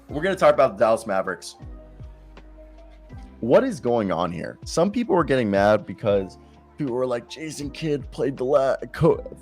we're going to talk about the Dallas Mavericks. What is going on here? Some people were getting mad because people were like, Jason Kidd played for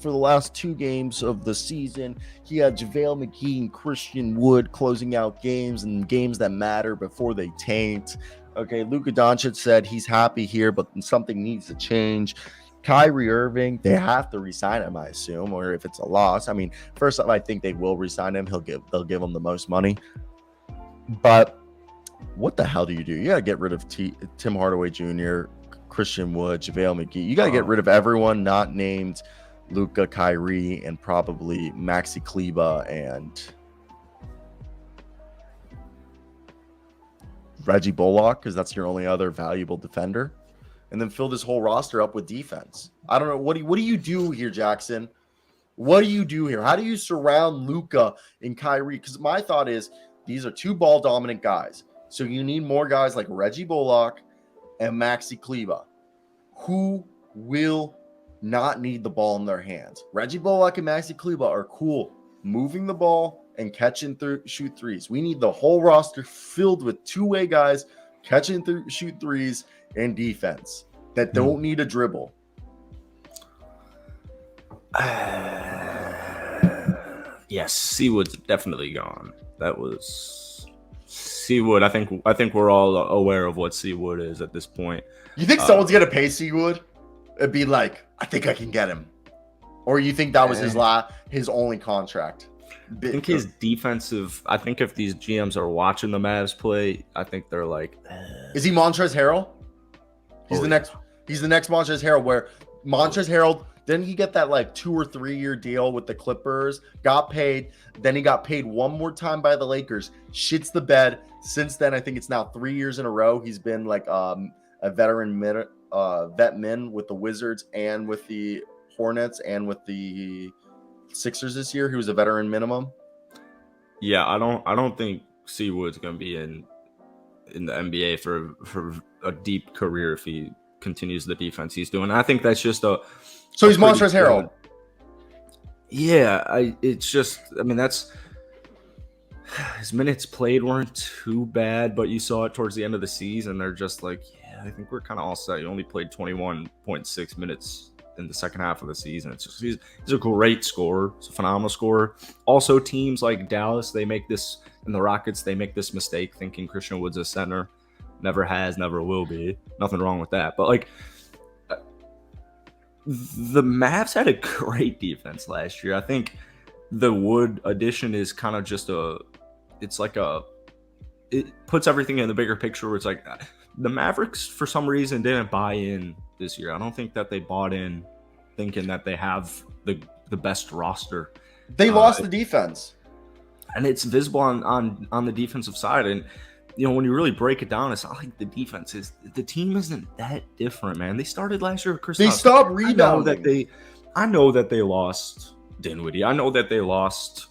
the last 2 games of the season. He had JaVale McGee and Christian Wood closing out games and games that matter before they taint. Okay, Luka Doncic said he's happy here, but something needs to change. Kyrie Irving, they have to re-sign him, I assume, or if it's a loss. I mean, first I think they will re-sign him. They'll give him the most money. But what the hell do? You got to get rid of Tim Hardaway Jr., Christian Wood, JaVale McGee. You got to get rid of everyone not named Luka, Kyrie, and probably Maxi Kleber and Reggie Bullock, because that's your only other valuable defender. And then fill this whole roster up with defense. I don't know. What do you do here, Jackson? What do you do here? How do you surround Luka and Kyrie? Because my thought is these are 2 ball-dominant guys. So you need more guys like Reggie Bullock and Maxi Kleber, who will not need the ball in their hands. Reggie Bullock and Maxi Kleber are cool moving the ball and catching shoot threes. We need the whole roster filled with 2-way guys catching shoot threes and defense that don't need a dribble. Yes, Seawood's definitely gone. That was Seawood. I think we're all aware of what Seawood is at this point. You think someone's gonna pay Seawood? It'd be like, I think I can get him, or you think that was his only contract? I think his defensive. I think if these GMs are watching the Mavs play, I think they're like, is he Montrezl Harrell? He's the next Montrezl Harrell. Where Montrezl Harrell, didn't he get that like 2 or 3 year deal with the Clippers? Got paid, then he got paid one more time by the Lakers. Shits the bed. Since then, I think it's now 3 years in a row. He's been like a veteran vet min with the Wizards and with the Hornets and with the Sixers this year. He was a veteran minimum. Yeah, I don't think Seawood's gonna be in the NBA for a deep career if he continues the defense he's doing. I think that's just so he's Montrezl Harrell. Yeah, that's his minutes played weren't too bad, but you saw it towards the end of the season. They're just like, yeah, I think we're kind of all set. He only played 21.6 minutes in the second half of the season. It's just he's a great scorer. He's a phenomenal scorer. Also, teams like Dallas, they make this, and the Rockets, they make this mistake thinking Christian Wood's a center. Never has, never will be. Nothing wrong with that. But like, the Mavs had a great defense last year. I think the Wood addition is kind of just it puts everything in the bigger picture where it's like the Mavericks for some reason didn't buy in this year. I don't think that they bought in thinking that they have the best roster. They lost the defense. And it's visible on the defensive side. And when you really break it down, it's not like the team isn't that different, man. They started last year with Chris. They stopped rebounding. I know that they lost Dinwiddie. I know that they lost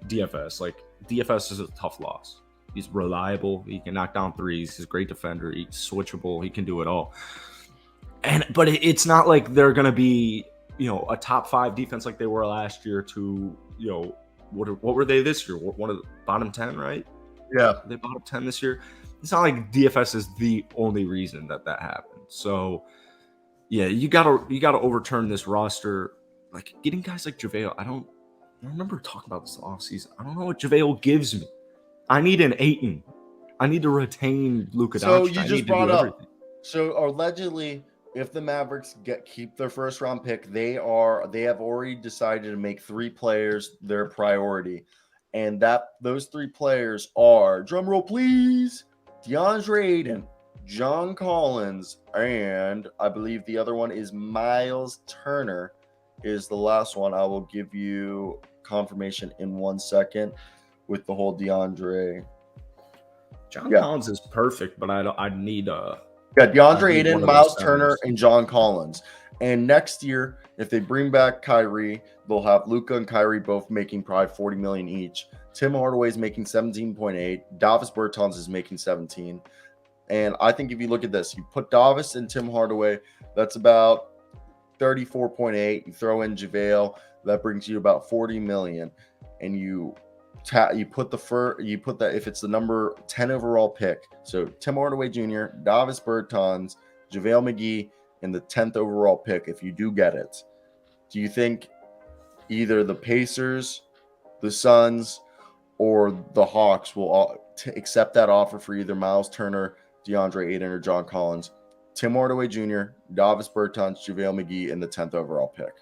DFS. Like, DFS is a tough loss. He's reliable. He can knock down threes. He's a great defender. He's switchable. He can do it all. But it's not like they're going to be, a top 5 defense like they were last year to, what were they this year? One of the bottom 10, right? Yeah. They bottom 10 this year. It's not like DFS is the only reason that happened. So, yeah, you gotta overturn this roster. Like, getting guys like JaVale, I remember talking about this offseason. I don't know what JaVale gives me. I need an Ayton. I need to retain Luka Doncic. So you just brought up. So allegedly, if the Mavericks keep their first round pick, they have already decided to make 3 players their priority, and those 3 players are, drumroll please, DeAndre Ayton, John Collins, and I believe the other one is Miles Turner. Is the last one. I will give you confirmation in 1 second with the whole DeAndre. John Collins is perfect, but I need DeAndre Ayton, Miles Turner, and John Collins. And next year, if they bring back Kyrie, they'll have Luka and Kyrie both making probably $40 million each. Tim Hardaway is making 17.8. Davis Bertans is making 17. And I think if you look at this, you put Davis and Tim Hardaway, that's about 34.8. You throw in JaVale, that brings you about 40 million. And you You put that if it's the number 10 overall pick. So Tim Hardaway Jr., Davis Bertans, JaVale McGee, and the 10th overall pick. If you do get it, do you think either the Pacers, the Suns, or the Hawks will all accept that offer for either Miles Turner, DeAndre Ayton, or John Collins? Tim Hardaway Jr., Davis Bertans, JaVale McGee, and the 10th overall pick.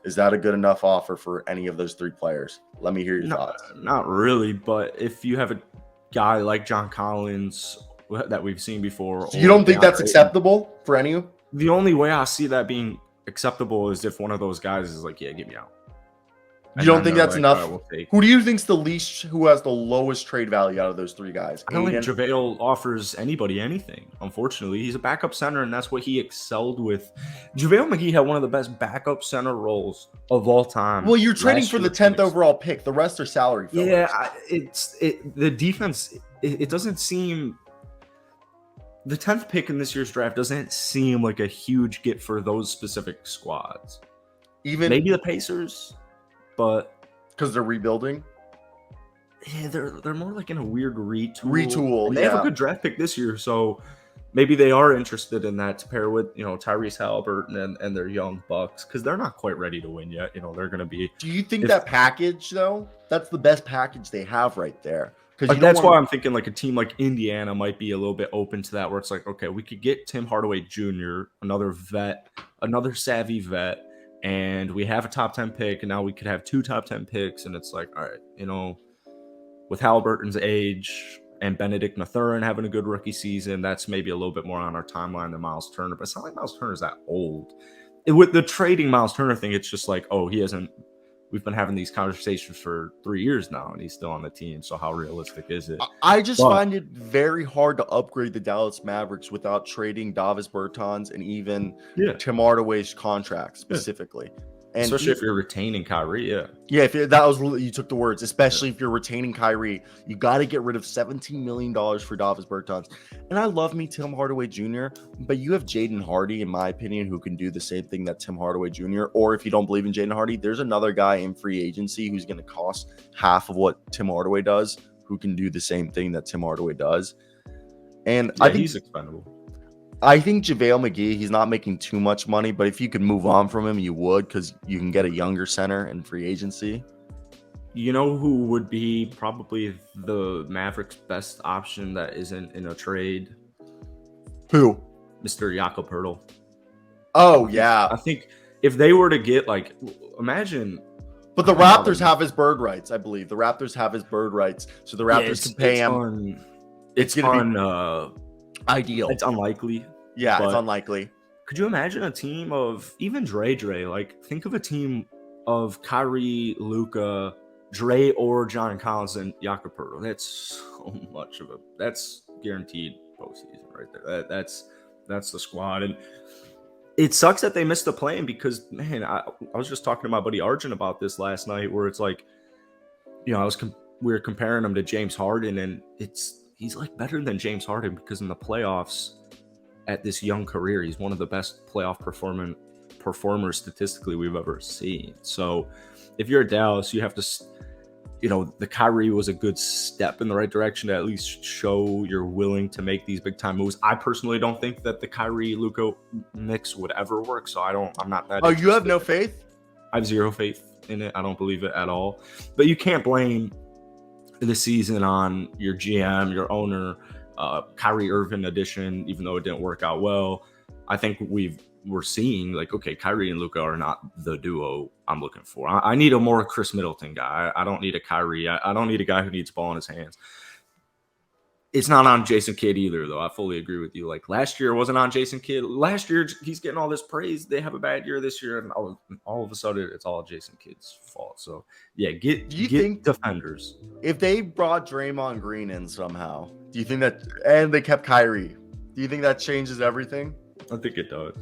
Is that a good enough offer for any of those three players? Let me hear your thoughts. Not really, but if you have a guy like John Collins that we've seen before. So you don't think that's acceptable for any of them? The only way I see that being acceptable is if one of those guys is like, yeah, get me out. You don't think that's enough? Who do you think's the least, who has the lowest trade value out of those three guys? I don't think JaVale offers anybody anything, unfortunately. He's a backup center, and that's what he excelled with. JaVale McGee had one of the best backup center roles of all time. Well, you're trading for the 10th overall pick. The rest are salary fillers. Yeah, the defense, it doesn't seem... The 10th pick in this year's draft doesn't seem like a huge get for those specific squads. Even maybe the Pacers... But because they're rebuilding, yeah, they're more like in a weird retool. And they have a good draft pick this year, so maybe they are interested in that to pair with Tyrese Halliburton and their young Bucks, because they're not quite ready to win yet. They're going to be. Do you think that package though? That's the best package they have right there. Because that's why I'm thinking like a team like Indiana might be a little bit open to that, where it's like, okay, we could get Tim Hardaway Jr., another vet, another savvy vet. And we have a top 10 pick, and now we could have 2 top 10 picks. And it's like, all right, with Halliburton's age and Benedict Mathurin having a good rookie season, that's maybe a little bit more on our timeline than Miles Turner. But it's not like Miles Turner's that old. With the trading Miles Turner thing, it's just like, oh, we've been having these conversations for 3 years now, and he's still on the team. So how realistic is it? I just find it very hard to upgrade the Dallas Mavericks without trading Davis Bertans and even Tim Hardaway's contract specifically. And especially if you're retaining Kyrie, Yeah, you took the words. Especially if you're retaining Kyrie, you got to get rid of $17 million for Davis Bertans. And I love me Tim Hardaway Jr., but you have Jaden Hardy, in my opinion, who can do the same thing that Tim Hardaway Jr. Or if you don't believe in Jaden Hardy, there's another guy in free agency who's going to cost half of what Tim Hardaway does, who can do the same thing that Tim Hardaway does. And I think he's expendable. I think JaVale McGee, he's not making too much money, but if you could move on from him, you would, because you can get a younger center in free agency. You know who would be probably the Mavericks' best option that isn't in a trade? Who? Mr. Jakob Poeltl. Oh, yeah. I think if they were to get, imagine... But the Raptors have his bird rights, I believe. The Raptors have his bird rights, so the Raptors can pay him. It's going to be ideal. It's unlikely. Yeah, it's unlikely. Could you imagine a team of even Dre? Think of a team of Kyrie, Luka, Dre, or John Collins and Jakob Poeltl. That's so much of that's guaranteed postseason right there. That's the squad. And it sucks that they missed the play-in because, man, I was just talking to my buddy Arjun about this last night, where it's like, we were comparing him to James Harden, and he's like better than James Harden because in the playoffs at this young career, he's one of the best playoff performers statistically we've ever seen. So if you're at Dallas, you have to, the Kyrie was a good step in the right direction to at least show you're willing to make these big time moves. I personally don't think that the Kyrie Luka mix would ever work. So I'm not that. Oh, you have no faith? I have zero faith in it. I don't believe it at all. But you can't blame the season on your GM, your owner, Kyrie Irving addition, even though it didn't work out well. I think we're seeing okay, Kyrie and Luka are not the duo I'm looking for. I need a more Chris Middleton guy. I don't need a Kyrie. I don't need a guy who needs ball in his hands. It's not on Jason Kidd either, though. I fully agree with you. Last year, it wasn't on Jason Kidd. Last year, he's getting all this praise. They have a bad year this year, and all of a sudden, it's all Jason Kidd's fault. So, yeah, get defenders. If they brought Draymond Green in somehow, do you think that, and they kept Kyrie, do you think that changes everything? I think it does.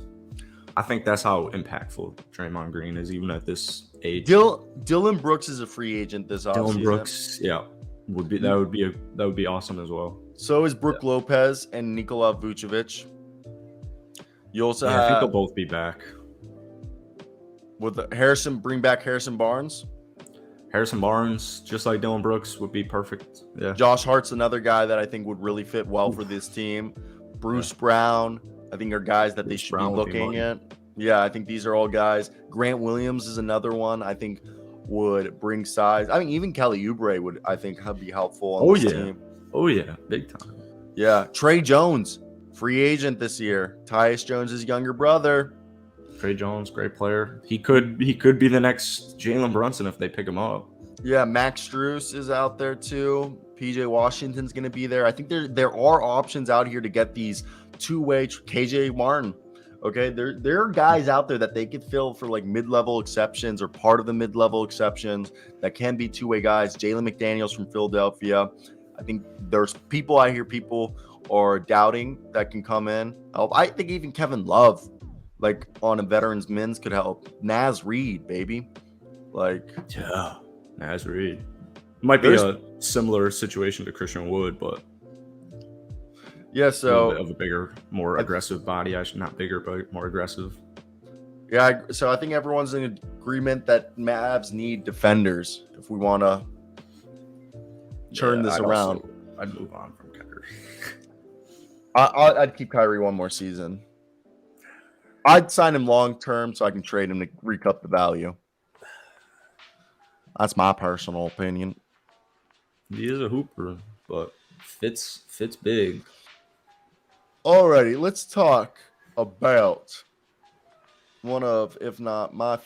I think that's how impactful Draymond Green is, even at this age. Dylan Brooks is a free agent this offseason. Dylan Brooks, yeah. That would be awesome as well. So is Brook Lopez and Nikola Vucevic. You also I think they'll both be back. Bring back Harrison Barnes. Harrison Barnes, just like Dylan Brooks, would be perfect. Yeah. Josh Hart's another guy that I think would really fit well for this team. Bruce Brown, I think, are guys that they should be looking at. Yeah, I think these are all guys. Grant Williams is another one I think would bring size. I mean, even Kelly Oubre would, I think, be helpful on this team. Oh, yeah. Big time. Yeah. Trey Jones, free agent this year. Tyus Jones' younger brother. Trey Jones, great player. He could be the next Jalen Brunson if they pick him up. Yeah, Max Strus is out there too. PJ Washington's going to be there. I think there are options out here to get these two-way. KJ Martin. Okay, there are guys out there that they could fill for like mid-level exceptions or part of the mid-level exceptions that can be two-way guys. Jalen McDaniels from Philadelphia. I think there's people out here. People are doubting that can come in. I think even Kevin Love, like on a veterans men's, could help. Naz Reid, baby. Like, yeah, Naz Reid. Might be a similar situation to Christian Wood, but yeah, so of a bigger, more aggressive body. Not bigger, but more aggressive. Yeah, so I think everyone's in agreement that Mavs need defenders if we want to turn this around. I'd move on from Kyrie. I'd keep Kyrie one more season. I'd sign him long term so I can trade him to recoup the value. That's my personal opinion. He is a hooper, but fits big. Alrighty, let's talk about one of, if not my